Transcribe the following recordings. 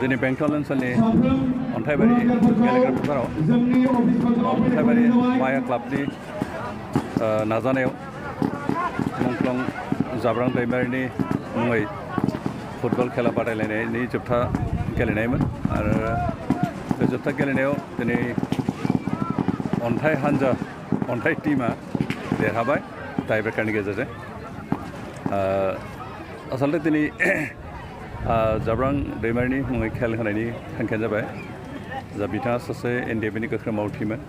दिनै बेंटल ओनसोलनि अन्थाइबारि गेलेग्रा फोथाराव अन्थाइबारि माया क्लाबनि नाजानायाव मुंख्लं जाब्रां दैमारिनि मुङै फुटबल खेला बादायलायनायनि जोबथा गेलेनायमोन आरो बे जोबथा गेलेनायाव दिनै अन्थाइ टीमा देरहाबाय टाइब्रेकारनि गेजेरजों आसलते दिनै जाब्रां दैमारिनि मुङै खेल होनायनि थांखियानो जाबाय जा बिथाङा सासे एनडिएफबिनि गोख्रों मावथिमोन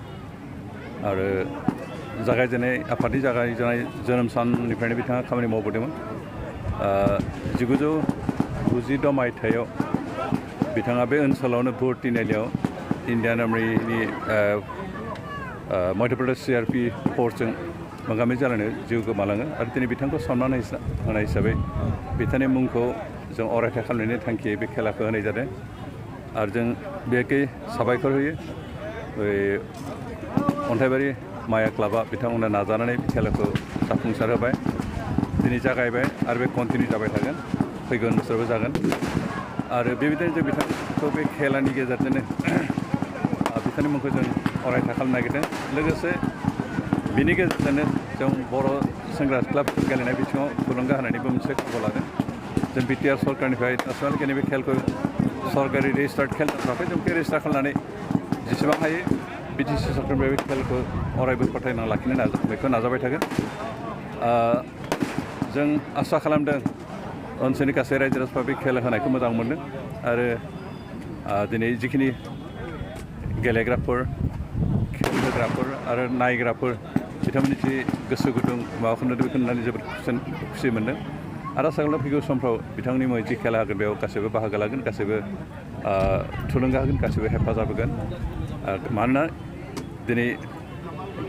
आरो आफादनि जागायजेननाय जोनोम साननिफ्रायनो बिथाङा खामानि मावबोदोंमोन 1996 मायथाइयाव बिथाङा बे ओनसोलावनो भर्ति नालियाव इन्डियान आर्मिनि मध्य प्रदेश सीआरपी फर्सजों मोगा मोगि जालायनो जिउ गोमालाङो आरो दिनै बिथांखौ सनमान होनाय हिसाबै बिथांनि मुंखौ जों अरायथा खालामनायनि थांखियै बे खेलाखौ होनाय जादों आरो जों बेखै साबायखर होयो अन्थाइबारि माया क्लाबा बिथांमोना नाजानानै खेलाखौ जाफुंसार होबाय दिनै जागायबाय आरो बे कन्टिनिउ जाबाय थागोन फैगोन बोसोरावबो जागोन आरो बेबायदिनो जों बिथांखौ बे खेलानि गेजेरजोंनो बिथांनि मुंखौ जों अरायथा खालामनो नागिरदों लोगोसे बिनि गेजेरजोंनो जों बर' सेंग्रा सिख्लाफोर गेलेनाय बिथिङाव थुलुंगा होनायनिबो मोनसे खाबु लादों जों बिटिआर सरकारनिफ्राय नेसनेल गेलेनाय खेलखौ सरकारि रेजिस्टार्ड खेल जाथ'वाखै जों बे रेजिस्टार खालामनानै जेसेबां हायो बिटिसि सरकारनिफ्राय बे खेलखौ अरायबो फोथांना लाखिनो बेखौ नाजाबाय थागोन जों आसा खालामदों ओनसोलनि गासै रायजो राजाफ्रा बे खेला होनायखौ मोजां मोनदों आरो दिनै जिखिनि गेलेग्राफोर खेल होग्राफोर आरो नायग्राफोर बिथांमोननि जि गोसो गुदुं माबाखौ नुदों बेखौ नुनानै जोबोद खुसि मोनदों आरो आसा खालामदों फैगौ समफ्राव बिथांनि मुङै जि खेला होगोन बेयाव गासैबो बाहागो लागोन गासैबो थुलुंगा होगोन गासैबो हेफाजाब होगोन मानोना दिनै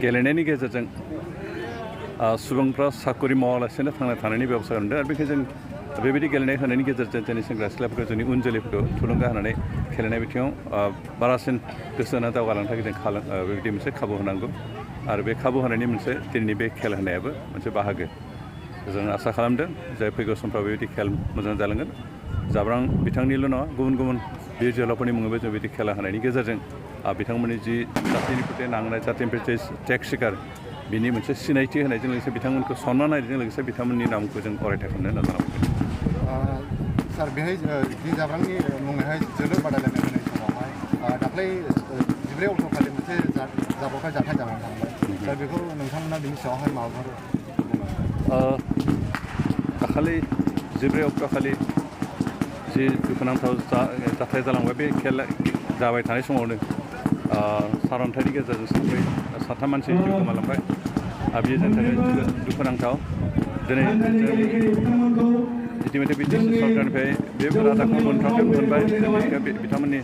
गेलेनायनि गेजेरजों सुबुंफ्रा साकरि मावालासेनो थांना थानायनि बेबस्था मोनदों आरो बेखौ जों बेबायदि गेलेनाय होनायनि गेजेरजों जोंनि सेंग्रा सिख्लाफोरखौ जोंनि उन जोलैफोरखौ थुलुंगा होनानै गेलेनाय बिथिङाव बारासिन गोसो होना दावगालांनो थाखाय जों बेबायदि मोनसे खाबु होनांगौ आरो बे खाबु होनायनि मोनसे दिनैनि बे खेल होनायाबो मोनसे बाहागो जों आसा खालामदों जे फैगौ समफ्राव बेबायदि खेल मोजां जालांगोन जाब्रां बिथांनिल' नङा गुबुन गुबुन बिर जोहोलावफोरनि मुङैबो जों बिदि खेला होनायनि गेजेरजों बिथांमोननि जि जातिनि प्रति नांनाय जातिनि प्रति टेग शिकार बिनि मोनसे सिनायथि होनायजों लोगोसे बिथांमोनखौ सनमान होनायजों लोगोसे बिथांमोननि नामखौ जों अरायथा खालामनो नाजानांगौ सार बेहाय जि जाब्रांनि मुङैहाय जोलुर बादायलायनाय होनाय समावहाय दाख्लै 14 अक्ट'खालि मोनसे जाब्रबथाय जाथाय जानानै थांबाय दा बेखौ नोंथांमोना बिनि सायावहाय माबाफोर दाखालि 14 अक्ट'खालि जि दुखुनांथाव जाथाय जालांबाय बे खेला जाबाय थानाय समावनो सारअन्थाइनि गेजेरजों साथाम मानसि जिउ गोमालांबाय बेयो जोंनि थाखाय दुखुनांथाव दिनै इतिमध्य बिटिसि सरकारनिफ्राय बे रादाबखौ मोनबाय बिथांमोननि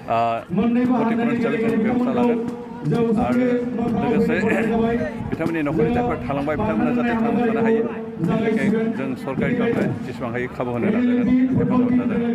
क्षतिपुरन हिसाबै जों बेबस्था लागोन आरो लोगोसे बिथांमोननि न'खरनि जायफोर थालांबाय बिथांमोना जाहाथे थांना थानो हायो बेनि थाखाय जों सरकारनि तरफनिफ्राय जेसेबां हायो खाबु होनो नाजागोन हेफाजाब होनो नाजागोन